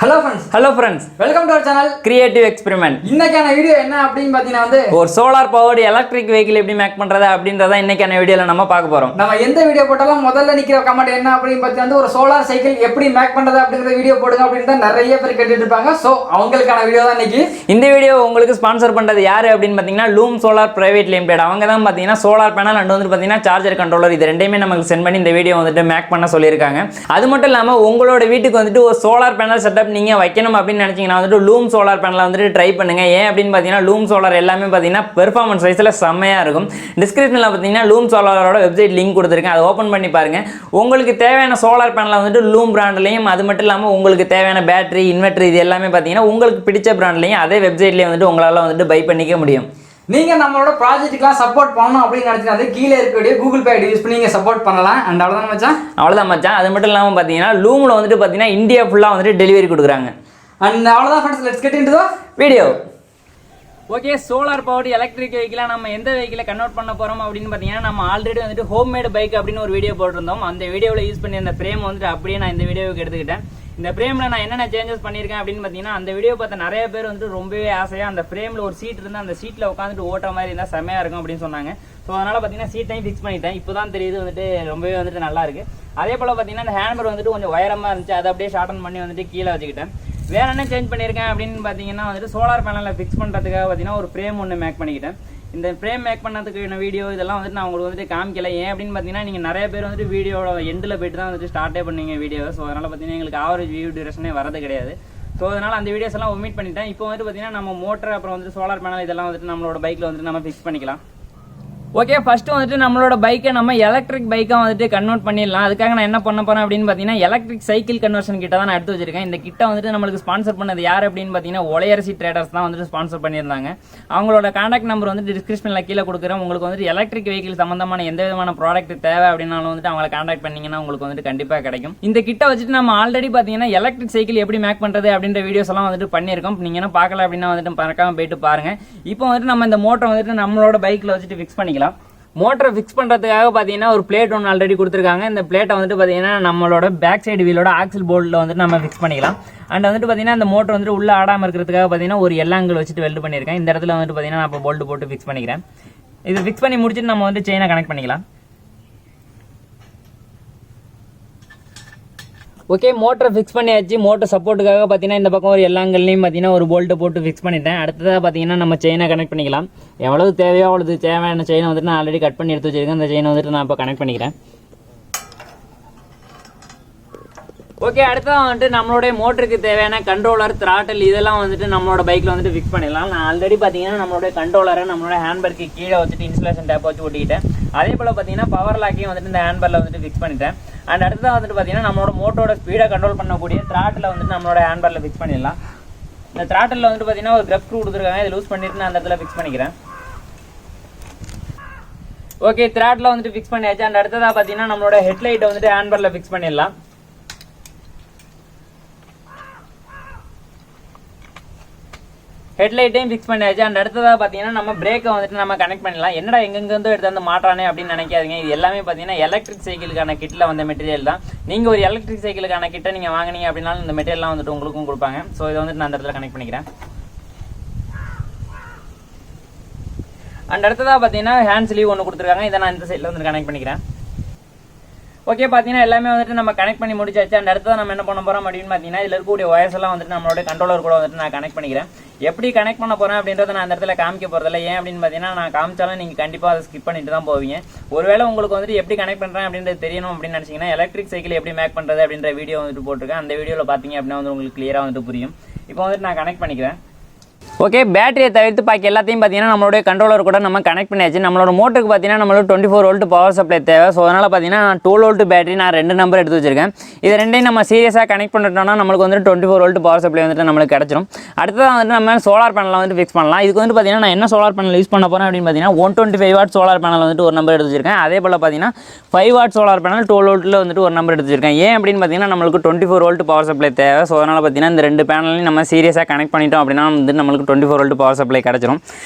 Hello friends. Welcome to our channel Creative Experiment. இன்னைக்கான video என்ன அப்படினு பாத்தீங்கன்னா வந்து ஒரு சோலார் பவர்டு எலக்ட்ரிக் வெஹிக்கிள் எப்படி மேக் பண்றது அப்படின்றத இன்னைக்கான வீடியோல நம்ம பார்க்க போறோம். நம்ம எந்த வீடியோ போட்டாலும் முதல்ல நிக்கிற கமெண்ட் என்ன அப்படினு பாத்தீங்கன்னா ஒரு சோலார் சைக்கிள் எப்படி மேக் பண்றது அப்படிங்கற வீடியோ போடுங்க அப்படினு தான் நிறைய பேர் கேட்டுட்டு இருப்பாங்க. சோ அவங்களுக்கான வீடியோ தான் இன்னைக்கு. இந்த வீடியோ உங்களுக்கு ஸ்பான்சர் பண்றது யாரு அப்படினு பாத்தீங்கன்னா லூம் சோலார் பிரைவேட் லிமிடெட். அவங்க தான் பாத்தீங்கன்னா சோலார் பேனல் அண்ட் வந்து பாத்தீங்கன்னா சார்ஜர் கண்ட்ரோலர் இது ரெண்டையுமே நமக்கு சென்ட் பண்ணி இந்த வீடியோ வந்துட்டு மேக் பண்ண சொல்லியிருக்காங்க. அது மட்டும் இல்லாம உங்களோட வீட்டுக்கு வந்துட்டு ஒரு சோலார் பேனல் செட்டப் நீங்க வைக்கணும் அப்படின்னு நினைச்சீங்கன்னா வந்துட்டு லூம் சோலார் பேனலை வந்துட்டு ட்ரை பண்ணுங்க. ஏன் அப்படின்னு பார்த்தீங்கன்னா லூம் சோலார் எல்லாமே பார்த்தீங்கன்னா பெர்ஃபார்மன்ஸ் வைஸில் செம்மையாக இருக்கும். டிஸ்கிரிப்ஷனில் பார்த்தீங்கன்னா லூம் சோலாரோட வெப்சைட் லிங்க் கொடுத்துருக்கேன், அதை ஓப்பன் பண்ணி பாருங்க. உங்களுக்கு தேவையான சோலார் பேனலை வந்துட்டு லூம் பிராண்ட்லையும் அது மட்டும் இல்லாமல் உங்களுக்கு தேவையான பேட்டரி இன்வெர்டர் இது எல்லாமே பார்த்தீங்கன்னா உங்களுக்கு பிடிச்ச பிராண்ட்லையும் அதே வெப்சைட்லேயே வந்துட்டு உங்களால் வந்துட்டு பை பண்ணிக்க முடியும். நீங்க நம்மளோட ப்ராஜெக்ட்டுக்குலாம் சப்போர்ட் பண்ணணும் அப்படின்னு நினைச்சீங்கன்னா கீழே இருக்கக்கூடிய கூகுள் பே ஐடி யூஸ் பண்ணி நீங்க சப்போர்ட் பண்ணலாம். அண்ட் அவ்வளோதான் மச்சான். அது மட்டும் இல்லாமல் பார்த்தீங்கன்னா லூமில் வந்துட்டு பார்த்தீங்கன்னா இந்தியா ஃபுல்லாக வந்துட்டு டெலிவரி கொடுக்குறாங்க. அண்ட் அவ்வளோதான் friends, let's get into the video. Okay, solar powered electric வெஹிக்கிளாக நம்ம எந்த வெஹிக்கிளை கன்வெர்ட் பண்ண போகிறோம் அப்படின்னு பார்த்தீங்கன்னா நம்ம ஆல்ரெடி வந்துட்டு ஹோம் மேட் பைக் அப்படின்னு ஒரு வீடியோ போட்டிருந்தோம். அந்த வீடியோவில் யூஸ் பண்ணி அந்த ஃப்ரேம் வந்துட்டு அப்படியே நான் இந்த வீடியோவுக்கு எடுத்துக்கிட்டேன். இந்த ஃப்ரேமில் நான் என்னென்ன சேஞ்சஸ் பண்ணியிருக்கேன் அப்படின்னு பார்த்தீங்கன்னா அந்த வீடியோ பார்த்த நிறைய பேர் வந்துட்டு ரொம்பவே ஆசையாக அந்த ஃப்ரேமில் ஒரு சீட் இருந்தால் அந்த சீட்டில் உட்காந்துட்டு ஓட்டுற மாதிரி இருந்தால் செம்மையாக இருக்கும் அப்படின்னு சொன்னாங்க. ஸோ அதனால் பார்த்தீங்கன்னா சீட்டையும் ஃபிக்ஸ் பண்ணிட்டேன். இப்போ தான் தெரியுது வந்துட்டு ரொம்பவே வந்துட்டு நல்லா இருக்கு. அதே போல் பார்த்தீங்கன்னா அந்த ஹேண்ட்பர் வந்துட்டு கொஞ்சம் உயரமாக இருந்துச்சு, அதை அப்படியே ஷார்டன் பண்ணி வந்துட்டு கீழே வச்சுக்கிட்டேன். வேற என்ன சேஞ்ச் பண்ணியிருக்கேன் அப்படின்னு பார்த்தீங்கன்னா வந்துட்டு சோலார் பேனலில் ஃபிக்ஸ் பண்ணுறதுக்காக பார்த்தீங்கன்னா ஒரு ஃப்ரேம் ஒன்று மேக் பண்ணிக்கிட்டேன். இந்த ஃப்ரேம் மேக் பண்ணதுக்கான வீடியோ இதெல்லாம் வந்துட்டு நான் உங்களுக்கு வந்துட்டு காமிக்கல. ஏன் அப்படின்னு பார்த்தீங்கன்னா நீங்கள் நிறைய பேர் வந்துட்டு வீடியோட எண்டில் போயிட்டு தான் வந்துட்டு ஸ்டார்ட்டே பண்ணீங்க வீடியோ. ஸோ அதனால் பார்த்தீங்கன்னா எங்களுக்கு ஆவரேஜ் வியூ டியூரேஷனே வரது கிடையாது. ஸோ அதனால் அந்த வீடியோஸ் எல்லாம் ஒமிட் பண்ணிட்டேன். இப்போ வந்துட்டு பார்த்தீங்கன்னா நம்ம மோட்டர் அப்புறம் வந்துட்டு சோலார் பேனல் இதெல்லாம் வந்துட்டு நம்மளோட பைக்கில் வந்துட்டு நம்ம ஃபிக்ஸ் பண்ணிக்கலாம். ஓகே, ஃபர்ஸ்ட் வந்துட்டு நம்மளோட பைக்கை நம்ம எலக்ட்ரிக் பைக்காக வந்துட்டு கன்வெர்ட் பண்ணிடலாம். அதுக்காக நான் என்ன பண்ண போறேன் அப்படின்னு பார்த்தீங்கன்னா எலக்ட்ரிக் சைக்கிள் கன்வர்ஷன் கிட்ட தான் நான் எடுத்து வச்சிருக்கேன். இந்த கிட்ட வந்துட்டு நம்மளுக்கு ஸ்பான்சர் பண்ணது யார் அப்படின்னு பார்த்தீங்கன்னா Olaiarsy Traders தான் வந்துட்டு ஸ்பான்சர் பண்ணியிருந்தாங்க. அவங்களோட கான்டாக்ட் நம்பர் வந்துட்டு டிஸ்கிரிப்ஷனில் கீழே கொடுக்குறேன். உங்களுக்கு வந்துட்டு எலக்ட்ரிக் வெஹிக்கிள் சம்பந்தமான எந்த விதமான ப்ராடக்ட் தேவை அப்படின்னாலும் வந்துட்டு அவங்களை கான்டாக்ட் பண்ணீங்கன்னா உங்களுக்கு வந்துட்டு கண்டிப்பாக கிடைக்கும். இந்த கிட்ட வச்சுட்டு நம்ம ஆல்ரெடி பார்த்தீங்கன்னா எலக்ட்ரிக் சைக்கிள் எப்படி மேக் பண்ணுறது அப்படின்ற வீடியோஸ் எல்லாம் வந்துட்டு பண்ணியிருக்கோம். நீங்கள் என்ன பார்க்கல அப்படின்னா வந்துட்டு மறக்காம போயிட்டு பாருங்க. இப்போ வந்துட்டு நம்ம இந்த மோட்டரை வந்துட்டு நம்மளோட பைக்கில் வச்சுட்டு ஃபிக்ஸ் பண்ணிக்கலாம். மோட்டரை ஃபிக்ஸ் பண்ணுறதுக்காக பார்த்தீங்கன்னா ஒரு பிளேட் ஒன்று ஆல்ரெடி கொடுத்துருக்காங்க. இந்த பிளேட்டை வந்துட்டு பார்த்தீங்கன்னா நம்மளோட பேக் சைடு வீலோட ஆக்சில் போல்ட்டில் வந்துட்டு நம்ம ஃபிக்ஸ் பண்ணிக்கலாம். அண்ட் வந்துட்டு பார்த்தீங்கன்னா இந்த மோட்டர் வந்துட்டு உள்ளே ஆடாமல் இருக்கிறதுக்காக பார்த்தீங்கன்னா ஒரு எல்லாங்கிள் வச்சுட்டு வெல்ட் பண்ணியிருக்கேன். இந்த இடத்துல வந்துட்டு பார்த்தீங்கன்னா நான் இப்போ போல்ட் போட்டு ஃபிக்ஸ் பண்ணிக்கிறேன். இது ஃபிக்ஸ் பண்ணி முடிச்சுட்டு நம்ம வந்து செயினை கனெக்ட் பண்ணிக்கலாம். ஓகே, மோட்டரை ஃபிக்ஸ் பண்ணியாச்சு. மோட்டர் சப்போர்ட்டுக்காக பார்த்தீங்கன்னா இந்த பக்கம் ஒரு எல்லாங்கள்லையும் பார்த்தீங்கன்னா ஒரு போல்ட்டை போட்டு ஃபிக்ஸ் பண்ணிட்டேன். அடுத்ததாக பார்த்தீங்கன்னா நம்ம செயினை கனெக்ட் பண்ணிக்கலாம். எவ்வளவு தேவையோ அவ்வளவு தேவையான செயினை வந்துட்டு நான் ஆல்ரெடி கட் பண்ணி எடுத்து வச்சிருக்கேன். அந்த செயினை வந்துட்டு நான் இப்போ கனெக்ட் பண்ணிக்கிறேன். ஓகே, அடுத்ததான் வந்துட்டு நம்மளுடைய மோட்டருக்கு தேவையான கண்ட்ரோலர் த்ராட்டில் இதெல்லாம் வந்துட்டு நம்மளோட பைக்கில் வந்துட்டு ஃபிக்ஸ் பண்ணிடலாம். நான் ஆல்ரெடி பார்த்தீங்கன்னா நம்மளோட கண்ட்ரோலரை நம்மளோட ஹேண்ட்பர்க்கு கீழே வச்சுட்டு இன்சுலேஷன் டேப் வச்சு ஒட்டிக்கிட்டேன். அதே போல் பார்த்தீங்கன்னா பவர் லாக்கையும் வந்துட்டு இந்த ஹேண்ட்பரில் வந்துட்டு ஃபிக்ஸ் பண்ணிட்டேன். அண்ட் அடுத்ததான் வந்துட்டு பார்த்தீங்கன்னா நம்மளோட மோட்டரோட ஸ்பீடை கண்ட்ரோல் பண்ணக்கூடிய த்ராட்டில் வந்துட்டு நம்மளோட ஹேண்ட்பரில் ஃபிக்ஸ் பண்ணிடலாம். இந்த த்ராட்டில் வந்துட்டு பார்த்தீங்கன்னா ஒரு கிரப் ஸ்க்ரூ கொடுத்துருக்காங்க. இதை லூஸ் பண்ணிட்டு நான் அந்த இடத்துல ஃபிக்ஸ் பண்ணிக்கிறேன். ஓகே, த்ராட்டில் வந்துட்டு ஃபிக்ஸ் பண்ணியாச்சு. அண்ட் அடுத்ததாக பார்த்தீங்கன்னா நம்மளோட ஹெட்லைட்டை வந்துட்டு ஹேண்ட்பரில் ஃபிக்ஸ் பண்ணிடலாம். ஹெட்லைட்டையும் ஃபிக்ஸ் பண்ணியாச்சு. அண்ட் அடுத்ததாக பார்த்தீங்கன்னா நம்ம பிரேக்கை வந்துட்டு நம்ம கனெக்ட் பண்ணிடலாம். என்னடா எங்கெங்கேருந்தோ எடுத்து வந்து மாட்டானே அப்படின்னு நினைக்காதீங்க. இது எல்லாமே பார்த்தீங்கன்னா எலக்ட்ரிக் சைக்கிளுக்கான கிட்டில் வந்த மெட்டீரியல் தான். நீங்கள் ஒரு எலக்ட்ரிக் சைக்கிளுக்கான கிட்ட நீங்கள் வாங்கினீங்க அப்படின்னாலும் இந்த மெட்டீரியல்லாம் வந்துட்டு உங்களுக்கும் கொடுப்பாங்க. ஸோ இதை வந்துட்டு நான் அந்த இடத்துல கனெக்ட் பண்ணிக்கிறேன். அண்ட் அடுத்ததாக பார்த்தீங்கன்னா ஹேண்ட் ஸ்லீவ் ஒன்று கொடுத்துருக்காங்க. இதை நான் இந்த சைடில் வந்து கனெக்ட் பண்ணிக்கிறேன். ஓகே, பார்த்தீங்கன்னா எல்லாமே வந்துட்டு நம்ம கனெக்ட் பண்ணி முடிச்சாச்சு. அண்ட் அடுத்ததான் நம்ம என்ன பண்ண போகிறோம் அப்படின்னு பார்த்தீங்கன்னா இதில் இருக்கக்கூடிய ஒயர்ஸ் எல்லாம் வந்துட்டு நம்மளோட கண்ட்ரோலர் கூட வந்துட்டு நான் கனெக்ட் பண்ணிக்கிறேன். எப்படி கனெக்ட் பண்ண போகிறேன் அப்படின்றத நான் அந்த இடத்துல காமிக்க போகிறதில்ல. ஏன் அப்படின்னு பார்த்தீங்கன்னா நான் காமிச்சாலும் நீங்கள் கண்டிப்பாக அதை ஸ்கிப் பண்ணிட்டு தான் போவீங்க. ஒருவேளை உங்களுக்கு வந்துட்டு எப்படி கனெக்ட் பண்ணுறேன் அப்படின்றது தெரியணும் அப்படின்னு நினச்சிங்கன்னா எலக்ட்ரிக் சைக்கிள் எப்படி மேக் பண்ணுறது அப்படின்ற வீடியோ வந்துட்டு போட்டிருக்கேன். அந்த வீடியோவில் பார்த்தீங்க அப்படின்னா வந்து உங்களுக்கு கிளியராக வந்துட்டு புரியும். இப்போ வந்துட்டு நான் கனெக்ட் பண்ணிக்கிறேன். ஓகே, பேட்டரியை தவிர்த்து பாக்கி எல்லாத்தையும் பார்த்தீங்கன்னா நம்மளுடைய கண்ட்ரோலர் கூட நம்ம கனெக்ட் பண்ணியாச்சு. நம்மளோட மோட்டருக்கு பார்த்தீங்கன்னா நம்மளுக்கு 24 வோல்ட் பவர் சப்ளை தேவை. ஸோ அதனால் பார்த்தீங்கன்னா 12 வோல்ட் பேட்டரி நான் 2 நம்பர் எடுத்து வச்சிருக்கேன். இது ரெண்டையும் நம்ம சீரியஸாக கனெக்ட் பண்ணிட்டோம்னா நம்மளுக்கு வந்துட்டு 24 வோல்ட் பவர் சப்ளை வந்துட்டு நம்மளுக்கு கிடச்சிரும். அடுத்ததான் வந்துட்டு நம்ம சோலார் பேனல் வந்துட்டு ஃபிக்ஸ் பண்ணலாம். இதுக்கு வந்து பார்த்தீங்கன்னா நான் என்ன சோலார் பேனல் யூஸ் பண்ண போகிறேன் அப்படின்னு பார்த்தீங்கன்னா 125 வாட் சோலார் பேனல் வந்துட்டு ஒரு நம்பர் எடுத்து வச்சிருக்கேன். அதே போல் பார்த்தீங்கன்னா 5 வாட் சோலார் பேனல் 12 வோல்ட்டில் வந்துட்டு ஒரு நம்பர் எடுத்து வச்சிருக்கேன். ஏன் அப்படின்னு பார்த்தீங்கன்னா நம்மளுக்கு 24 வோல்ட் பவர் சப்ளை தேவை. ஸோ அதனால் பார்த்தீங்கன்னா இந்த 2 பேனலையும் நம்ம சீரியஸாக கனெக்ட் பண்ணிட்டோம் அப்படின்னா வந்துட்டு நம்மளுக்கு 24 வோல்ட் பவர் சப்ளை கிடைச்சிரும்.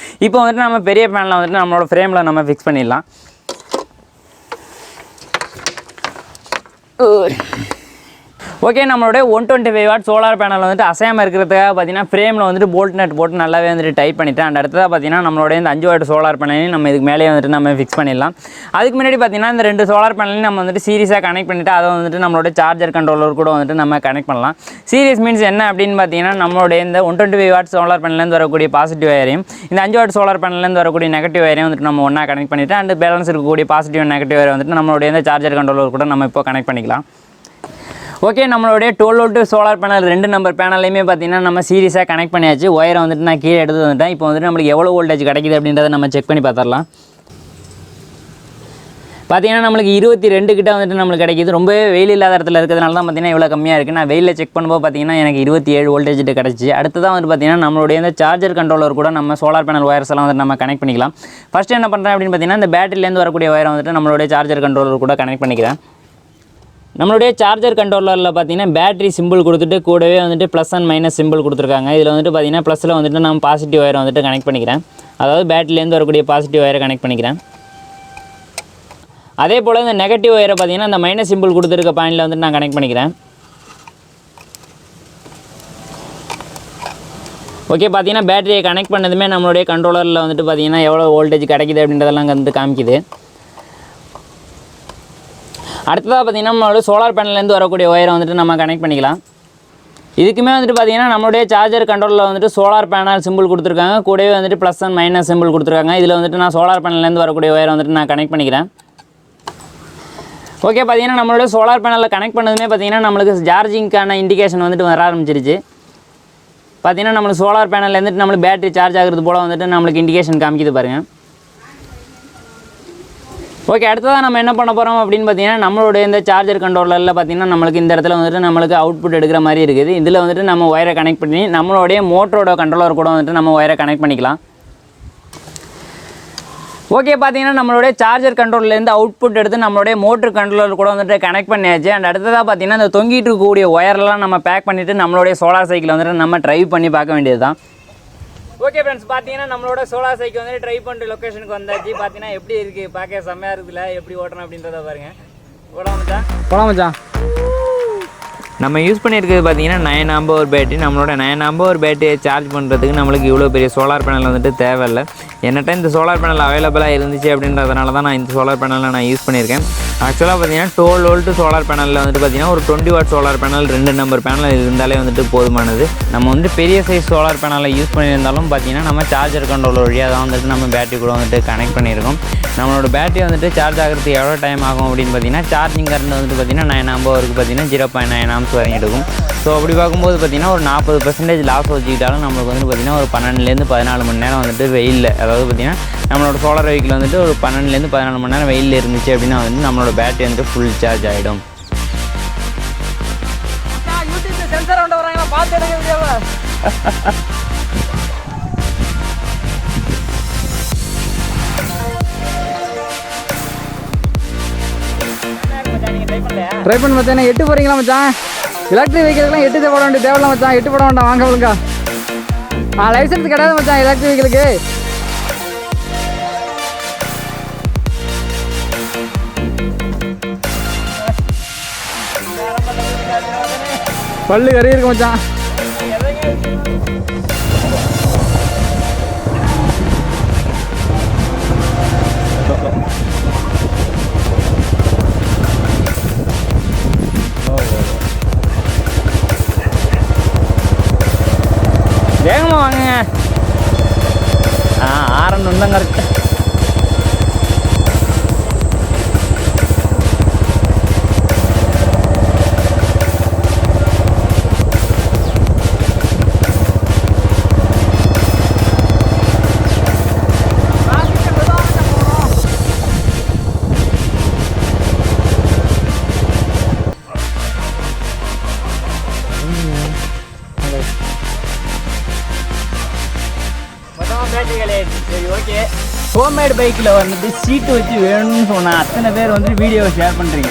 இப்போ வந்துட்டு நம்ம பெரிய பேனலை வந்துட்டு நம்மளோட ஃப்ரேமில் நம்ம ஃபிக்ஸ் பண்ணிடலாம். ஓகே, நம்மளோட 125 வாட் சோலார் பேனல் வந்துட்டு அசையாமல் இருக்கிறதுக்காக பார்த்தீங்கன்னா ஃப்ரேமில் வந்துட்டு போல்ட் நட் போட்டு நல்லாவே வந்துட்டு டைட் பண்ணிவிட்டேன். அண்ட் அடுத்ததாக பார்த்தீங்கன்னா நம்மளோட இந்த 5 வாட் சோலார் பேனலையும் நம்ம இதுக்கு மேலே வந்துட்டு நம்ம ஃபிக்ஸ் பண்ணிடலாம். அதுக்கு முன்னாடி பார்த்தீங்கன்னா இந்த 2 சோலார் பேனலையும் நம்ம வந்துட்டு சீரியஸாக கனெக்ட் பண்ணிவிட்டு அதை வந்துட்டு நம்மளோட சார்ஜர் கண்ட்ரோலர் கூட வந்துட்டு நம்ம கனெக்ட் பண்ணலாம். சீரியஸ் மீன்ஸ் என்ன அப்படின்னு பார்த்தீங்கன்னா நம்மளோட இந்த 125 வாட் சோலார் பேனல்லேருந்து வரக்கூடிய பாசிட்டிவ் வயரையும் இந்த 5 வாட் சோலார் பேனல்லேருந்து வரக்கூடிய நெகட்டிவ் வயரையும் வந்துட்டு நம்ம ஒன்றா கனெக்ட் பண்ணிவிட்டு அண்ட் பேலன்ஸ் இருக்கக்கூடிய பாசிட்டிவ் நெகட்டிவ் வயரை வந்துட்டு நம்மளுடைய இந்த சார்ஜர் கண்ட்ரோலர் கூட நம்ம இப்போ கனெக்ட் பண்ணிக்கலாம். ஓகே, நம்மளுடைய 12 வோல்ட் சோலார் பேனல் 2 நம்பர் பேனலையுமே பார்த்தீங்கன்னா நம்ம சீரியஸாக கனெக்ட் பண்ணியாச்சு. ஒயரை வந்துட்டு நான் கீழே எடுத்து வந்துட்டேன். இப்போ வந்துட்டு நம்மளுக்கு எவ்வளோ வோல்டேஜ் கிடைக்குது அப்படின்றத நம்ம செக் பண்ணி பார்த்துடலாம். பார்த்தீங்கன்னா நம்மளுக்கு 22 கிட்ட வந்துட்டு நம்மளுக்கு கிடைக்கிது. ரொம்பவே வெயில் இல்லாத இடத்துல இருக்கிறதுனால தான் பார்த்தீங்கன்னா இவ்வளோ கம்மியாக இருக்குது. நான் வெயிலில் செக் பண்ணும்போது பார்த்தீங்கன்னா எனக்கு 27 வோல்டேஜ் கிடச்சி. அடுத்ததான் வந்து பார்த்தீங்கன்னா நம்மளுடைய இந்த சார்ஜர் கண்ட்ரோலர் கூட நம்ம சோலார் பேனல் ஒயர்ஸ் எல்லாம் வந்துட்டு நம்ம கனெக்ட் பண்ணிக்கலாம். ஃபஸ்ட்டு என்ன பண்ணுறேன் அப்படின்னு பார்த்தீங்கன்னா இந்த பேட்டரியிலேருந்து வரக்கூடிய ஒயரை வந்துட்டு நம்மளுடைய சார்ஜர் கண்ட்ரோலர் கூட கனெக்ட் பண்ணிக்கிறேன். நம்மளுடைய சார்ஜர் கண்ட்ரோலரில் பார்த்தீங்கன்னா பேட்டரி சிம்பிள் கொடுத்துட்டு கூடவே வந்துட்டு ப்ளஸ் அண்ட் மைனஸ் சிம்பிள் கொடுத்துருக்காங்க. இதில் வந்துட்டு பார்த்தீங்கன்னா ப்ளஸில் வந்துட்டு நம்ம பாசிட்டிவ் ஒயரை வந்துட்டு கனெக்ட் பண்ணிக்கிறேன். அதாவது பேட்டரியிலேருந்து வரக்கூடிய பாசிட்டிவ் ஒயரை கனெக்ட் பண்ணிக்கிறேன். அதே போல் இந்த நெகட்டிவ் ஒயரை பார்த்தீங்கன்னா இந்த மைனஸ் சிம்பிள் கொடுத்துருக்க பாயிண்டில் வந்துட்டு நான் கனெக்ட் பண்ணிக்கிறேன். ஓகே, பார்த்தீங்கன்னா பேட்டரியை கனெக்ட் பண்ணதுமே நம்மளுடைய கண்ட்ரோலரில் வந்துட்டு பார்த்தீங்கன்னா எவ்வளோ வோல்டேஜ் கிடைக்குது அப்படின்றதெல்லாம் வந்துட்டு காமிக்குது. அடுத்ததாக பார்த்தீங்கன்னா நம்மளோட சோலார் பேனல்லேருந்து வரக்கூடிய ஒயரை வந்துட்டு நம்ம கனெக்ட் பண்ணிக்கலாம். இதுக்குமே வந்துட்டு பார்த்தீங்கன்னா நம்மளுடைய சார்ஜர் கண்ட்ரோலில் வந்துட்டு சோலார் பேனல் சிம்பிள் கொடுத்துருக்காங்க. கூடவே வந்துட்டு ப்ளஸ் அண்ட் மைனஸ் சிம்பிள் கொடுத்துருக்காங்க. இதில் வந்துட்டு நான் சோலார் பேனல்லேருந்து வரக்கூடிய ஒயரை வந்துட்டு நான் கனெக்ட் பண்ணிக்கிறேன். ஓகே, பார்த்தீங்கன்னா நம்மளோட சோலார் பேனலில் கனெக்ட் பண்ணதுமே பார்த்தீங்கன்னா நம்மளுக்கு சார்ஜிங்க்கான இண்டிகேஷன் வந்துட்டு வர ஆரம்பிச்சிருச்சு. பார்த்தீங்கன்னா நம்மளுக்கு சோலார் பேனலில் வந்துட்டு நம்மளுக்கு பேட்டரி சார்ஜ் ஆகிறது போல் வந்துட்டு நம்மளுக்கு இண்டிகேஷன் காமிக்குது பாருங்கள். ஓகே, அடுத்ததாக நம்ம என்ன பண்ண போகிறோம் அப்படின்னு பார்த்தீங்கன்னா நம்மளுடைய இந்த சார்ஜர் கண்ட்ரோலரில் பார்த்தீங்கன்னா நம்மளுக்கு இந்த இடத்துல வந்துட்டு நம்மளுக்கு அவுட்புட் எடுக்கிற மாதிரி இருக்குது. இதில் வந்துட்டு நம்ம ஒயரை கனெக்ட் பண்ணி நம்மளுடைய மோட்டரோட கண்ட்ரோலர் கூட வந்துட்டு நம்ம ஒயரை கனெக்ட் பண்ணிக்கலாம். ஓகே, பார்த்தீங்கன்னா நம்மளுடைய சார்ஜர் கண்ட்ரோல்லேருந்து அவுட்புட் எடுத்து நம்மளுடைய மோட்டர் கண்ட்ரோலர் கூட வந்துட்டு கனெக்ட் பண்ணியாச்சு. அண்ட் அடுத்ததாக பார்த்தீங்கன்னா இந்த தொங்கிட்டு இருக்கக்கூடிய ஒயரெல்லாம் நம்ம பேக் பண்ணிவிட்டு நம்மளுடைய சோலார் சைக்கிள் வந்துட்டு நம்ம ட்ரைவ் பண்ணி பார்க்க வேண்டியது தான். ஓகே ஃப்ரெண்ட்ஸ், பார்த்தீங்கன்னா நம்மளோட சோலார் சைக்கிள் வந்து ட்ரை பண்ணிட்டு லொக்கேஷனுக்கு வந்தாச்சு. பார்த்தீங்கன்னா எப்படி இருக்குது, பார்க்க செம்மையாக இருக்குதுல்ல, எப்படி ஓட்டணும் அப்படின்றத பாருங்கள். போலாம் மச்சான். நம்ம யூஸ் பண்ணியிருக்கிறது பார்த்தீங்கன்னா 9 ஆம்பர் பேட்டரி. நம்மளோட 9 ஆம்பர் பேட்டரியை சார்ஜ் பண்ணுறதுக்கு நம்மளுக்கு இவ்வளோ பெரிய சோலார் பேனல் வந்துட்டு தேவையில்லை. என்னட்ட இந்த சோலார் பேனல் அவைலபிளாக இருந்துச்சு அப்படின்றதுனால தான் நான் இந்த சோலார் பேனலை நான் யூஸ் பண்ணியிருக்கேன். ஆக்சுவலாக பார்த்தீங்கன்னா 12 வோல்ட் சோலார் பேனலில் வந்துட்டு பார்த்தீங்கன்னா ஒரு 20 what solar panel 2 number panel இருந்தாலே வந்துட்டு போதுமானது. நம்ம வந்து பெரிய சைஸ் சோலார் பேனலை யூஸ் பண்ணியிருந்தாலும் பார்த்தீங்கன்னா நம்ம சார்ஜர் கண்ட்ரோலர் வழியாக தான் வந்துட்டு நம்ம பேட்டரி கூட வந்துட்டு கனெக்ட் பண்ணியிருக்கோம். நம்மளோட பேட்டரி வந்துட்டு சார்ஜ் ஆகிறதுக்கு எவ்வளோ டைம் ஆகும் அப்படின்னு பார்த்தீங்கன்னா சார்ஜிங் கரண்ட் வந்துட்டு பார்த்தீங்கன்னா 9 ஆம்பருக்கு பார்த்தீங்கன்னா 0.9 ஆம்ஸ் வரைக்கும் எடுக்கும். ஸோ அப்படி பார்க்கும்போது பார்த்தீங்கன்னா ஒரு 40% லாஸ் வச்சுக்கிட்டாலும் நம்மளுக்கு வந்து பார்த்தீங்கன்னா ஒரு 12லேருந்து 14 மணி நேரம் வந்துட்டு வெயிலில், அதாவது பார்த்தீங்கன்னா நம்மளோட சோலார் வெஹிக்கிள் வந்துட்டு ஒரு 12லேருந்து 14 மணி நேரம் வெயிலில் இருந்துச்சு அப்படின்னா வந்து நம்மளோட பேட்டரி வந்துட்டு ஃபுல் சார்ஜ் ஆகிடும். சென்சார் கொண்டு வராங்களா, பார்த்து எடுக்க முடியாத. ட்ரை பண்ணி மச்சான். 8 போகிறீங்களா மச்சான்? எலக்ட்ரிக் வெஹிக்கிளுக்குலாம் 8 போட வேண்டிய தேவையில்ல மச்சான். 8 போட வேண்டாம், வாங்க ஒழுங்கா. லைசன்ஸ் கிடையாது மச்சான் எலக்ட்ரிக் வெஹிக்கிளுக்கு. பல்லு கறி இருக்கு மச்சான். வேகமாக வாங்க. ஆரன் தான் கரெக்ட். சரி, ஓகே. ஹோம்மேட் பைக்கில் வந்துட்டு சீட்டு வச்சு வேணும்னு சொன்னால் அத்தனை பேர் வந்து வீடியோவை ஷேர் பண்ணுறீங்க.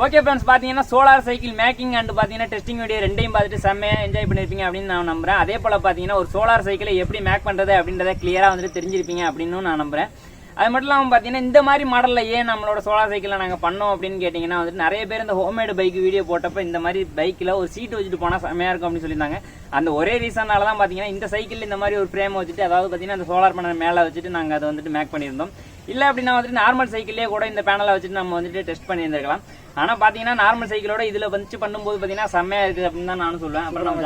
ஓகே ஃப்ரெண்ட்ஸ், பார்த்தீங்கன்னா சோலார் சைக்கிள் மேக்கிங் அண்ட் பார்த்தீங்கன்னா டெஸ்டிங் வீடியோ ரெண்டையும் பார்த்துட்டு செம்மையாக என்ஜாய் பண்ணியிருப்பீங்க அப்படின்னு நான் நம்புறேன். அதே போல் பார்த்தீங்கன்னா ஒரு சோலார் சைக்கிளை எப்படி மேக் பண்ணுறது அப்படின்றத கிளியராக வந்துட்டு தெரிஞ்சிருப்பீங்க அப்படின்னு நான் நம்புறேன். அது மட்டும் இல்லாமல் பார்த்தீங்கன்னா இந்த மாதிரி மாடலில் ஏன் நம்மளோட சோலார் சைக்கிளில் நாங்கள் பண்ணோம் அப்படின்னு கேட்டிங்கன்னா வந்துட்டு நிறைய பேர் இந்த ஹோம்மேடு பைக் வீடியோ போட்டப்போ இந்த மாதிரி பைக்கில் ஒரு சீட்டு வச்சுட்டு போனால் செம்மையாக இருக்கும் அப்படின்னு சொல்லியிருந்தாங்க. அந்த ஒரே ரீசனால தான் பார்த்தீங்கன்னா இந்த சைக்கிள் இந்த மாதிரி ஒரு ஃப்ரேம் வச்சுட்டு அதாவது பார்த்தீங்கன்னா அந்த சோலார் பேனல் மேலே வச்சுட்டு நாங்கள் அதை வந்துட்டு மேக் பண்ணியிருந்தோம். இல்லை அப்படின்னா வந்துட்டு நார்மல் சைக்கிள்லேயே கூட இந்த பேனலை வச்சுட்டு நம்ம வந்துட்டு டெஸ்ட் பண்ணியிருந்திருக்கலாம். ஆனால் பார்த்தீங்கன்னா நார்மல் சைக்கிளோட இதில் வந்துச்சு பண்ணும்போது பார்த்தீங்கன்னா செம்மையாக இருக்குது அப்படின்னு தான் நானும் சொல்லுவேன். அப்புறம்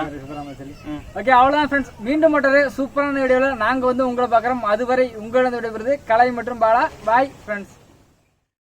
ஓகே, அவ்வளோதான் ஃப்ரெண்ட்ஸ். மீண்டும் மற்றொரு சூப்பரான வீடியோவில் நாங்கள் வந்து உங்களை பார்க்குறோம். அதுவரை உங்களிடம் விடைபெறுவது கலை மற்றும் பாலா. Bye friends.